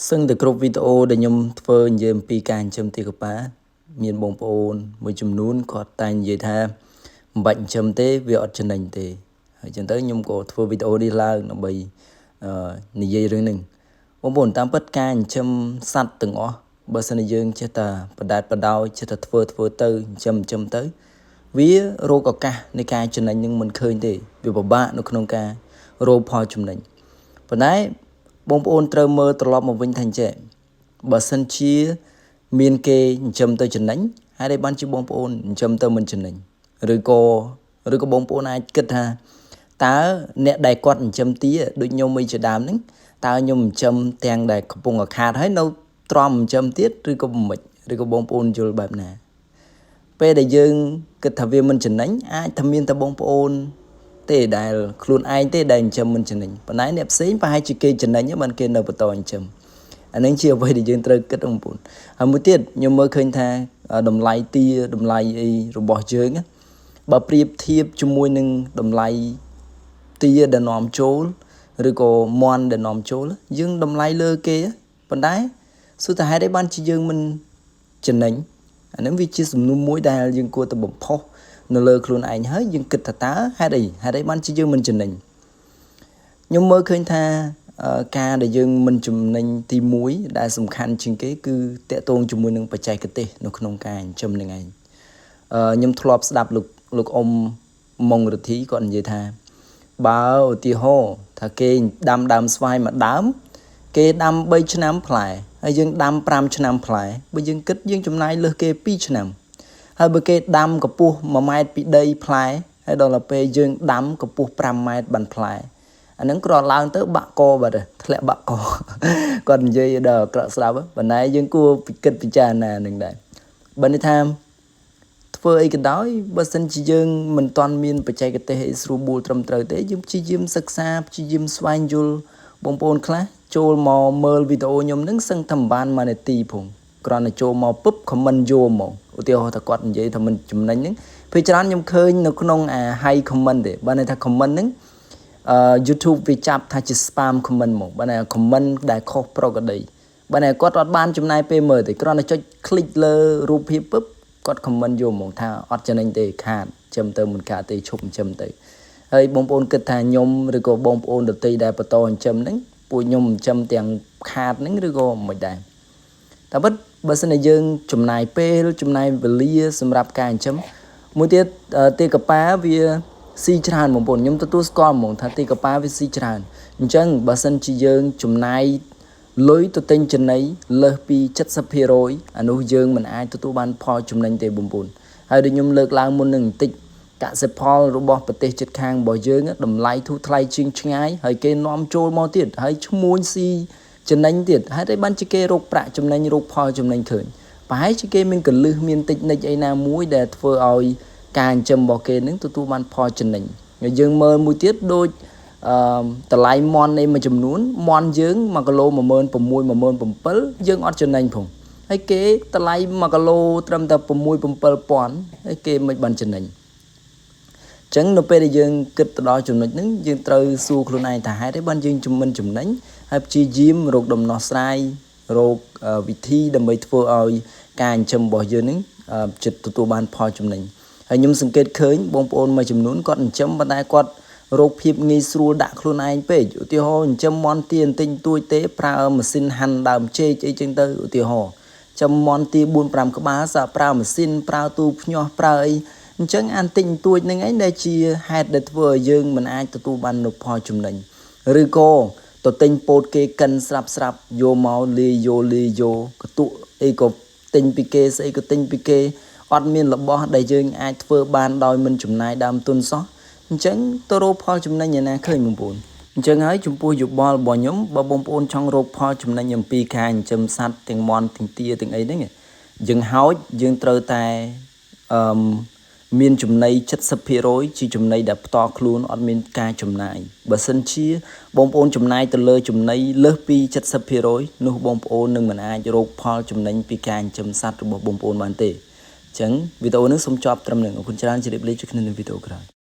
ซึ่งแต่กรุ๊ปวิดีโอដែលខ្ញុំធ្វើនិយាយអំពីការចិញ្ចឹមទាកាប៉ាមានបងប្អូនមួយចំនួនគាត់តែងនិយាយថាមិនបាច់ចិញ្ចឹមទេវាអត់ចំណេញទេហើយចឹងទៅខ្ញុំក៏ធ្វើវីដេអូនេះឡើងដើម្បីនិយាយរឿងនេះបងប្អូនតាមពិតការចិញ្ចឹមសត្វទាំងអស់បើសិនជាយើងចេះតែបដាបដោយចេះតែធ្វើទៅចិញ្ចឹមទៅវារោគឱកាសនៃការចំណេញនឹងមិនឃើញទេវាពិបាកនៅក្នុងការរកផលចំណេញប៉ុន្តែបងប្អូនត្រូវមើលត្រឡប់មកវិញថាអញ្ចឹងបើសិនជាមានគេចិញ្ចឹមទៅចំណេញហើយដែលបានជាបងប្អូនចិញ្ចឹមទៅមិនចំណេញឬក៏បងប្អូនអាចគិតថាតើអ្នកដែលគាត់ចិញ្ចឹមទាដូចខ្ញុំអីជាដើមហ្នឹងតើខ្ញុំចិញ្ចឹមទាំងដែលកំពុងខាតហើយនៅទ្រាំចិញ្ចឹមទៀតឬក៏មិនឬក៏បងប្អូនយល់បែបណាពេលដែលយើងគិតថាវាមិនចំណេញអាចថាមានតែបងប្អូនទេដែលខ្លួនឯងទេដែលចិញ្ចឹមមិនចំណេញប៉ុន្តែអ្នកផ្សេងប្រហែលជាគេចំណេញបានគេនៅបន្តចិញ្ចឹមអានឹងជាអ្វីដែលយើងត្រូវគិតបងប្អូនហើយមួយទៀតខ្ញុំមើលឃើញថាតម្លៃទាតម្លៃអីរបស់យើងបើប្រៀបធៀបជាមួយនឹងតម្លៃទាដែលនាំចូលឬក៏មន់ដែលនាំចូលយើងតម្លៃលើគេប៉ុន្តែសួរថាហេតុអីបានជាយើងមិនចំណេញអានឹងវាជាសំណួរមួយដែលយើងគួរតែបំផុសនៅលើខ្លួនឯងហើយយើងគិតថាតើហេតុអីបានជាយើងមិនចំណេញខ្ញុំមើលឃើញថាការដែលយើងមិនចំណេញទី1ដែលសំខាន់ជាងគេគឺតកតងជាមួយនឹងបច្ចេកទេសនៅក្នុងការចិញ្ចឹមនឹងឯងខ្ញុំធ្លាប់ស្ដាប់លោកអ៊ំម៉ុងរទ្ធីគាត់និយាយថាបើឧទាហរណ៍ថាគេដាំដើមស្វាយមួយដើមគេដាំ3ឆ្នាំផ្លែហើយយើងដាំ5ឆ្នាំផ្លែបើយើងគិតយើងចំណាយលើសគេ2ឆ្នាំហើយបើគេដាំកម្ពស់1ម៉ែត្រពីដីផ្លែហើយដល់ទៅពេលយើងដាំកម្ពស់5ម៉ែត្របានផ្លែអានឹងគ្រាន់ឡើងទៅបាក់កបាត់ធ្លាក់បាក់កគាត់និយាយដល់ក្រក់ស្ដាប់ប៉ុន្តែយើងគួរគិតពិចារណានឹងដែរបើនេះថាធ្វើអីក៏ដោយបើសិនជាយើងមិនទាន់មានបច្ចេកទេសស្រួលបួលត្រឹមត្រូវទេយើងព្យាយាមសិក្សាព្យាយាមស្វែងយល់បងប្អូនខ្លះចូលមកមើលវីដេអូខ្ញុំនឹងសឹងតែមិនបាន1នាទីផងគ្រាន់តែចូលមកពឹប comment យកមកឧទាហរណ៍ថាគាត់និយាយថាមិនចំណេញហ្នឹងពេលច្រើនខ្ញុំឃើញនៅក្នុងhigh comment ទេបើន័យថា comment ហ្នឹងYouTube វាចាប់ថាជា spam comment មកបើន័យថា comment ដែលខុសប្រក្រតីបើន័យគាត់អត់បានចំណាយពេលមើលទេគ្រាន់តែចុច click លើរូបភាពពឹបគាត់ comment យកមកថាអត់ចំណេញទេខាតចាំទៅមិនខាតទេឈប់ចាំទៅហើយបងប្អូនគិតថាខ្ញុំឬក៏បងប្អូនដទៃដែលបន្តចិញ្ចឹមហ្នឹងពួកខ្ញុំចិញ្ចឹមទាំងខាតហ្នឹងឬក៏មិនដែរតែពិតបើសិនជាយើងចំណាយពេលចំណាយវេលាសម្រាប់ការចិញ្ចឹមមួយទៀតទាកាប៉ាវាស៊ីច្រើនបងប្អូនខ្ញុំទទួលស្គាល់ហ្មងថាទាកាប៉ាវាស៊ីច្រើនអញ្ចឹងបើសិនជាយើងចំណាយលុយទៅទិញចំណីលើសពី 70% អានោះយើងមិនអាចទទួលបានផលចំណេញទេបងប្អូនហើយដូចខ្ញុំលើកឡើងមុននឹងបន្តិចកសិផលរបស់ប្រទេសជិតខាងរបស់យើងតម្លៃធូរថ្លៃជាងឆ្ងាយហើយគេនាំចូលមកទៀតហើយឈ្មួញស៊ីចំណេញទៀតហេតុអីបានជាគេរកប្រាក់ចំណេញរកផលចំណេញឃើញប្រហែលជាគេមានកលឹះមានតិចនិចអីណាមួយដែលធ្វើឲ្យការចិញ្ចឹមរបស់គេនឹងទទួលបានផលចំណេញហើយយើងមើលមួយទៀតដូចតម្លៃមន់នៃមួយចំនួនមន់យើង1គីឡូ 16,000 យើងអត់ចំណេញផងហើយគេតម្លៃ1គីឡូត្រឹមតែ 6,000-7,000 ហើយគេមិនបានចំណេញអញ្ចឹងនៅពេលដែលយើងគិតទៅដល់ចំណុចហ្នឹងយើងត្រូវសួរខ្លួនឯងថាហេតុអីបានយើងមិនចំណេញហើយព្យាយាមរកដំណោះស្រាយរកវិធីដើម្បីធ្វើឲ្យការចិញ្ចឹមរបស់យើងហ្នឹងចិត្តទទួលបានផលចំណេញហើយខ្ញុំសង្កេតឃើញបងប្អូនមួយចំនួនគាត់ចិញ្ចឹមប៉ុន្តែគាត់រកភាពងាយស្រួលដាក់ខ្លួនឯងពេកឧទាហរណ៍ចិញ្ចឹមមន់ទាបន្តិចតួចទេប្រើម៉ាស៊ីនហាន់ដើមចេកអីចឹងទៅឧទាហរណ៍ចិញ្ចឹមមន់ទា 4-5 ក្បាលសាប្រើម៉ាស៊ីនប្រើទូភ្ញាស់ប្រើអីអញ្ចឹងអានតិចតួចហ្នឹងឯងដែលជាហេតុដែលធ្វើឲ្យយើងមិនអាចទទួលបាននូវផលចំណេញឬក៏ទៅទិញពោតគេកិនស្រាប់យកមកលាយកកតុអីក៏ទិញពីគេស្អីក៏ទិញពីគេអត់មានរបស់ដែលយើងអាចធ្វើបានដោយមិនចំណាយដើមទុនសោះអញ្ចឹងទៅរកផលចំណេញឯណាឃើញបងប្អូនអញ្ចឹងហើយចំពោះយោបល់របស់ខ្ញុំបើបងប្អូនចង់រកផលចំណេញអំពីការចិញ្ចឹមសត្វទាំងមន់ទាំងទាទាំងអីហ្នឹងយើងហោចយើងត្រូវតែមានចំណី 70% ជាចំណីដែលផ្ទាល់ខ្លួនអត់មានការចំណាយបើសិនជាបងប្អូនចំណាយទៅលើចំណីលើសពី 70% នោះបងប្អូននឹងមិនអាចរកផលចំណេញពីការចិញ្ចឹមសត្វរបស់បងប្អូនបានទេអញ្ចឹងវីដេអូនេះសូមចប់ត្រឹមនេះអរគុណច្រើនជម្រាបលាជួបគ្នានៅវីដេអូក្រោយ